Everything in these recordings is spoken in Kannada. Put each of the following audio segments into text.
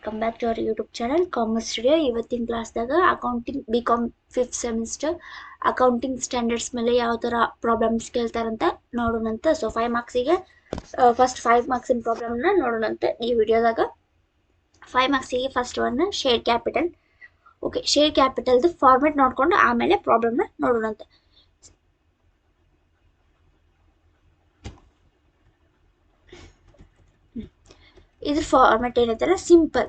Welcome back to our YouTube channel commerce studio. ಇವತ್ತಿನ ಕ್ಲಾಸ್ದಾಗ accounting BCom 5th semester accounting standards ಮೇಲೆ ಯಾವ ಥರ ಪ್ರಾಬ್ಲಮ್ಸ್ ಕೇಳ್ತಾರಂತ ನೋಡೋಣಂತ. ಸೊ 5 ಮಾರ್ಕ್ಸಿಗೆ ಫಸ್ಟ್ 5 ಮಾರ್ಕ್ಸಿನ ಪ್ರಾಬ್ಲಮ್ನ ನೋಡೋಣಂತೆ ಈ ವಿಡಿಯೋದಾಗ. 5 ಮಾರ್ಕ್ಸಿಗೆ first one share capital. Okay, share ಕ್ಯಾಪಿಟಲ್ದು ಫಾರ್ಮೆಟ್ ನೋಡ್ಕೊಂಡು ಆಮೇಲೆ ಪ್ರಾಬ್ಲಮ್ನ ನೋಡೋಣಂತೆ. ಇದ್ರ ಫಾರ್ಮೆಟ್ ಏನೈತಲ್ಲ ಸಿಂಪಲ್.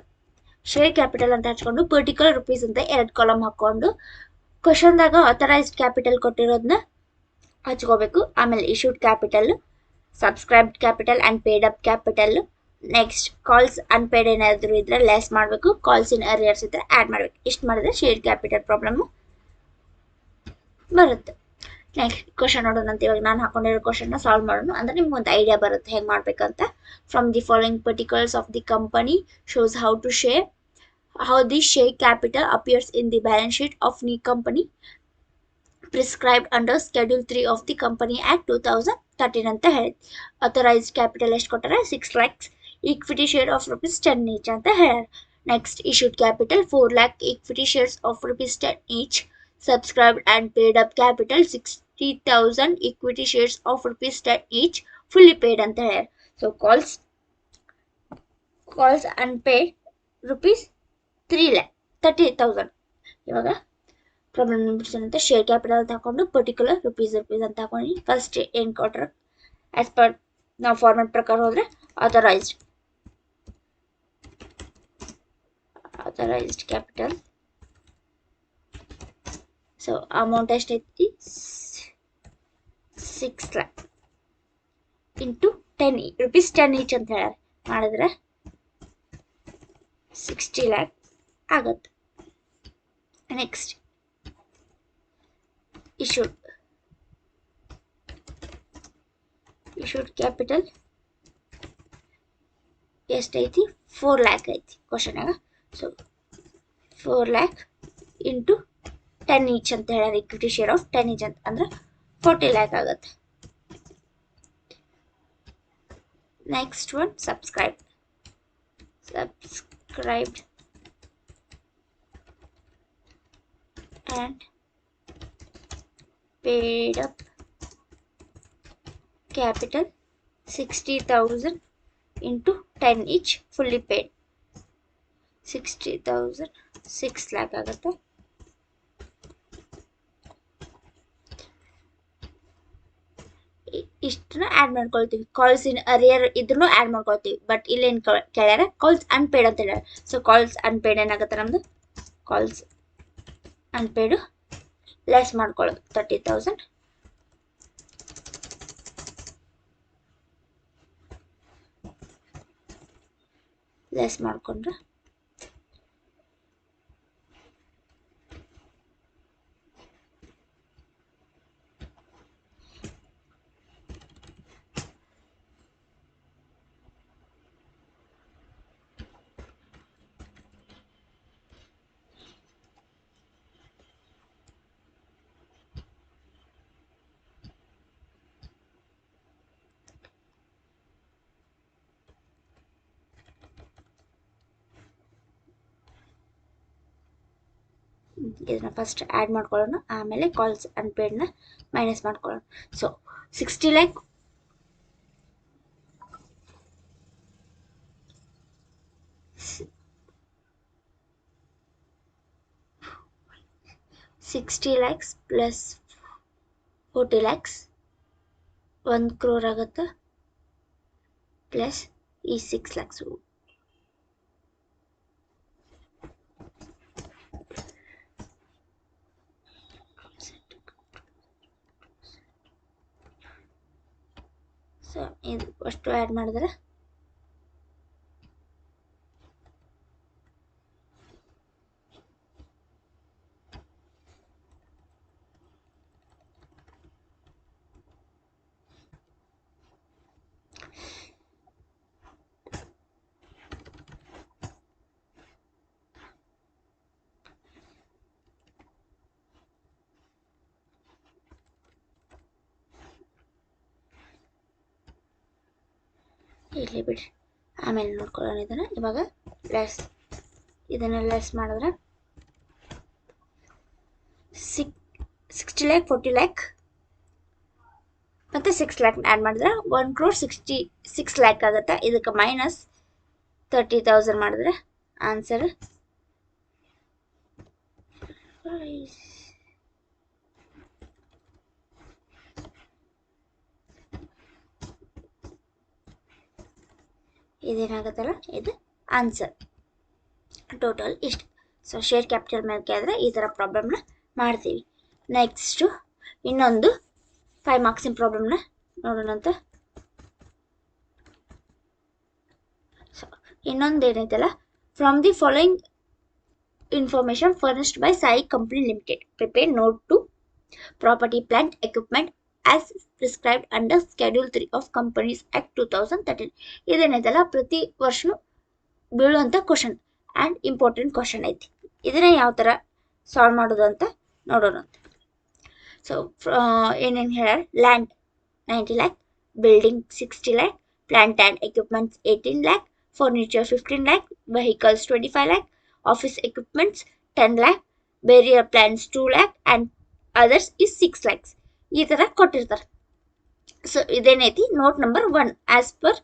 ಶೇರ್ ಕ್ಯಾಪಿಟಲ್ ಅಂತ ಹಚ್ಕೊಂಡು ಪರ್ಟಿಕ್ಯುಲರ್ ರುಪೀಸ್ ಅಂತ 2 ಕಾಲಮ್ ಹಾಕೊಂಡು ಕ್ವಶನ್ದಾಗ ಆಥರೈಸ್ಡ್ ಕ್ಯಾಪಿಟಲ್ ಕೊಟ್ಟಿರೋದನ್ನ ಹಚ್ಕೋಬೇಕು. ಆಮೇಲೆ issued capital, subscribed capital and paid up capital. Next calls unpaid ಏನಾದರೂ ಇದ್ರೆ ಲೆಸ್ ಮಾಡಬೇಕು, ಕಾಲ್ಸ್ ಇನ್ ಅರಿಯರ್ಸ್ ಇದ್ರೆ ಆ್ಯಡ್ ಮಾಡಬೇಕು. ಇಷ್ಟು ಮಾಡಿದ್ರೆ ಶೇರ್ ಕ್ಯಾಪಿಟಲ್ ಪ್ರಾಬ್ಲಮ್ಮು ಬರುತ್ತೆ. ನೆಕ್ಸ್ಟ್ ಕ್ವಶನ್ ನೋಡೋಣಂತ. ಇವಾಗ ನಾನು ಹಾಕೊಂಡಿರೋ ಕ್ವಶನ್ನ ಸಾಲ್ವ್ ಮಾಡೋಣ, ಅಂದ್ರೆ ನಿಮ್ಗೆ ಒಂದು ಐಡಿಯಾ ಬರುತ್ತೆ ಹೆಂಗೆ ಮಾಡ್ಬೇಕಂತ. From the following particulars of the company shows how the share capital appears in the balance sheet of new company prescribed under Schedule 3 of the Company Act 2013 ಅಂತ ಹೇಳಿ. ಅಥರೈಸ್ಡ್ ಕ್ಯಾಪಿಟಲ್ ಎಷ್ಟು ಕೊಟ್ಟಾರೆ? 6 lakhs. Equity share of rupees 10 each ಅಂತ ಹೇಳ್ಯಾರ. Next issued capital 4 lakh equity shares of rupees 10 each. Subscribed and paid up capital 60,000 equity shares of rupees 10 each, fully paid ಅಂತ ಹೇಳ್ಯಾರ. So calls unpaid rupees 3,30,000. ಇವಾಗ ಪ್ರಾಬ್ಲಮ್ ಬಿಡ್ಸೋಣ ಅಂತ. ಶೇರ್ ಕ್ಯಾಪಿಟಲ್ ಅಂತ ಹಾಕೊಂಡು ಪರ್ಟಿಕ್ಯುಲರ್ ರುಪೀಸ್ ಅಂತ ಹಾಕೊಂಡು ಫಸ್ಟ್ ಏನು ಕೊಟ್ರೆ ಆಸ್ ಪರ್ ನಾವು ಫಾರ್ಮೆಟ್ ಪ್ರಕಾರ ಹೋದ್ರೆ ಆಥರೈಸ್ಡ್ ಕ್ಯಾಪಿಟಲ್. ಸೊ ಅಮೌಂಟ್ ಎಷ್ಟೈತಿ? 6 lakh ಇಂಟು 10 rupees 10 each ಅಂತ ಹೇಳ್ಯಾರ. ಮಾಡಿದ್ರೆ 60 lakh ಆಗತ್ತೆ. ನೆಕ್ಸ್ಟ್ ಇಶ್ಯೂಡ್ ಕ್ಯಾಪಿಟಲ್ ಎಷ್ಟೈತಿ? 4 lakh ಐತಿ ಕ್ವಶನಾಗ. ಸೊ 4 lakh ಇಂಟು 10 each ಅಂತ ಹೇಳ್ಯಾರ. ಈಕ್ವಿಟಿ ಶೇರ್ ಆಫ್ 10 each ಅಂತ ಅಂದ್ರೆ 40 lakh ಆಗತ್ತೆ. Next one subscribed and paid up capital 60,000 into 10 each, fully paid. 60,000 6 lakh ಆಗುತ್ತೆ. ಇಷ್ಟನ್ನ ಆ್ಯಡ್ ಮಾಡ್ಕೊಳ್ತೀವಿ. ಕಾಲ್ಸ್ ಇನ್ ಅರಿಯರ್ ಇದ್ರೂ ಆ್ಯಡ್ ಮಾಡ್ಕೊಳ್ತೀವಿ. ಬಟ್ ಇಲ್ಲೇನು ಕೇಳ್ಯಾರ? ಕಾಲ್ಸ್ ಅನ್ಪೇಡ್ ಅಂತ ಹೇಳ್ಯಾರ. ಸೊ ಕಾಲ್ಸ್ ಅನ್ಪೇಡ್ ಏನಾಗುತ್ತೆ ನಮ್ದು? ಕಾಲ್ಸ್ ಅನ್ಪೇಡು ಲೆಸ್ ಮಾಡ್ಕೊಳ್ಳೋದು 30,000. ಲೆಸ್ ಮಾಡ್ಕೊಂಡ್ರೆ ಇದನ್ನ ಫಸ್ಟ್ ಆ್ಯಡ್ ಮಾಡ್ಕೊಳ್ಳೋಣ, ಆಮೇಲೆ ಕಾಲ್ಸ್ ಅನ್ಪೇಡ್ನ ಮೈನಸ್ ಮಾಡ್ಕೊಳ್ಳೋಣ. So 60 lakh plus 40 lakhs 1 crore ಆಗುತ್ತೆ. ಪ್ಲಸ್ ಈ 6 lakhs. ಸೊ ಇದು ಅಷ್ಟು ಆ್ಯಡ್ ಮಾಡಿದ್ರೆ ಇರಲಿ ಬಿಡ್ರಿ, ಆಮೇಲೆ ನೋಡ್ಕೊಳ್ಳೋಣ ಇದನ್ನು. ಇವಾಗ ಲೆಸ್ ಇದನ್ನ ಲೆಸ್ ಮಾಡಿದ್ರೆ 60 lakh 40 lakh ಮತ್ತೆ 6 lakh ಆ್ಯಡ್ ಮಾಡಿದ್ರೆ 1,66 lakh ಆಗುತ್ತೆ. ಇದಕ್ಕೆ ಮೈನಸ್ 30,000 ಮಾಡಿದ್ರೆ ಆನ್ಸರ್ ಇದೇನಾಗುತ್ತಲ್ಲ ಇದು ಆನ್ಸರ್ ಟೋಟಲ್ ಇಷ್ಟು. ಸೊ ಶೇರ್ ಕ್ಯಾಪಿಟಲ್ ಮೇಲೆ ಕೇಳಿದ್ರೆ ಈ ಥರ ಪ್ರಾಬ್ಲಮ್ನ ಮಾಡ್ತೀವಿ. ನೆಕ್ಸ್ಟು ಇನ್ನೊಂದು 5 ಮಾರ್ಕ್ಸಿನ ಪ್ರಾಬ್ಲಮ್ನ ನೋಡೋಣಂತ. ಸೊ ಇನ್ನೊಂದು ಏನೈತಲ್ಲ, from the following information furnished by Sai company limited prepare note to property plant equipment as prescribed under schedule 3 of companies act 2013. ಇದೇನೈತಲ್ಲ ಪ್ರತಿ ವರ್ಷನೂ ಬೀಳುವಂಥ ಕ್ವಶನ್ ಆ್ಯಂಡ್ ಇಂಪಾರ್ಟೆಂಟ್ ಕ್ವಶನ್ ಐತಿ. ಇದನ್ನ ಯಾವ ಥರ ಸಾಲ್ವ್ ಮಾಡೋದು ಅಂತ ನೋಡೋಣ. ಸೊ ಏನೇನು ಹೇಳ್ಯಾರ, land 90 lakh, building 60 lakh, plant and equipments 18 lakh, furniture 15 lakh, vehicles 25 lakh, office equipments 10 lakh, bearer plants 2 lakh and others is 6 lakhs. ಈ ಥರ ಕೊಟ್ಟಿರ್ತಾರೆ. ಸೊ ಇದೇನೈತಿ note number 1 as per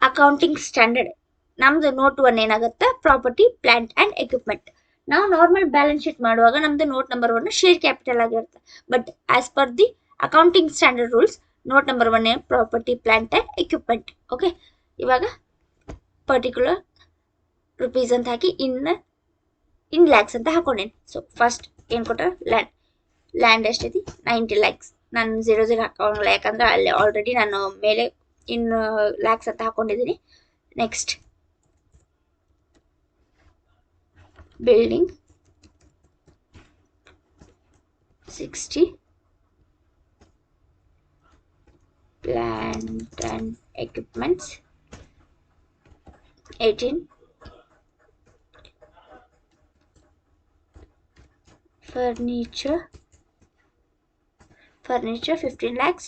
accounting standard. ನಮ್ದು ನೋಟ್ 1 ಏನಾಗುತ್ತೆ, ಪ್ರಾಪರ್ಟಿ ಪ್ಲಾಂಟ್ ಆ್ಯಂಡ್ ಎಕ್ವಿಪ್ಮೆಂಟ್. ನಾವು ನಾರ್ಮಲ್ ಬ್ಯಾಲೆನ್ಸ್ ಶೀಟ್ ಮಾಡುವಾಗ ನಮ್ದು ನೋಟ್ ನಂಬರ್ 1 ಶೇರ್ ಕ್ಯಾಪಿಟಲ್ ಆಗಿರುತ್ತೆ. But as per the accounting standard rules note number 1 property plant and equipment. Okay, ಇವಾಗ ಪರ್ಟಿಕ್ಯುಲರ್ ರುಪೀಸ್ ಅಂತ ಹಾಕಿ ಇನ್ ಲ್ಯಾಕ್ಸ್ ಅಂತ ಹಾಕೊಂಡೇನಿ. ಸೊ ಫಸ್ಟ್ ಏನು ಕೊಟ್ಟಾರ, ಲ್ಯಾಂಡ್ ಎಷ್ಟೈತಿ 90 lakhs. ನಾನು 00 ಹಾಕೋಂಗಿಲ್ಲ, ಯಾಕಂದ್ರೆ ಅಲ್ಲಿ ಆಲ್ರೆಡಿ ನಾನು ಮೇಲೆ ಇನ್ ಲ್ಯಾಕ್ಸ್ ಅಂತ ಹಾಕೊಂಡಿದ್ದೀನಿ. Next building 60, plant and equipments 18, furniture 15 lakhs,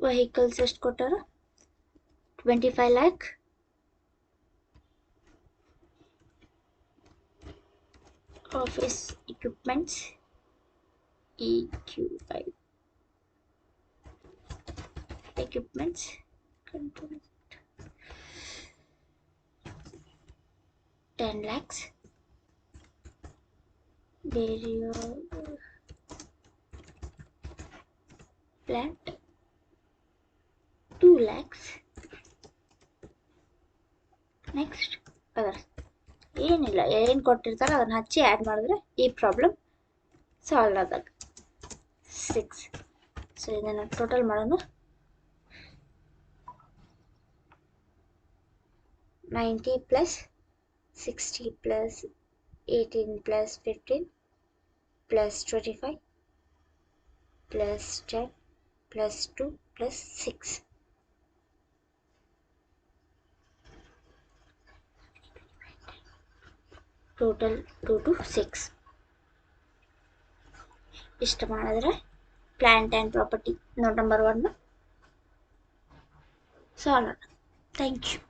vehicles ಎಷ್ಟು ಕೊಟ್ಟಾರ 25 lakh, office equipments EQI equipments 10 lakhs, burial plant 2 lakhs. Next others ಏನಿಲ್ಲ, ಏನು ಕೊಟ್ಟಿರ್ತಾರೆ ಅದನ್ನು ಹಚ್ಚಿ ಆ್ಯಡ್ ಮಾಡಿದ್ರೆ ಈ ಪ್ರಾಬ್ಲಮ್ ಸಾಲ್ವ್ ಆದಾಗ 6. ಸೊ ಇದನ್ನು ಟೋಟಲ್ ಮಾಡೋಣ. 90 plus 60 plus 18 plus 15 plus 25 plus 10 plus 2 plus 6. Total 2 to 6. ಇಷ್ಟು ಮಾಡಿದ್ರೆ plant and property note number 1 solve. Thank you.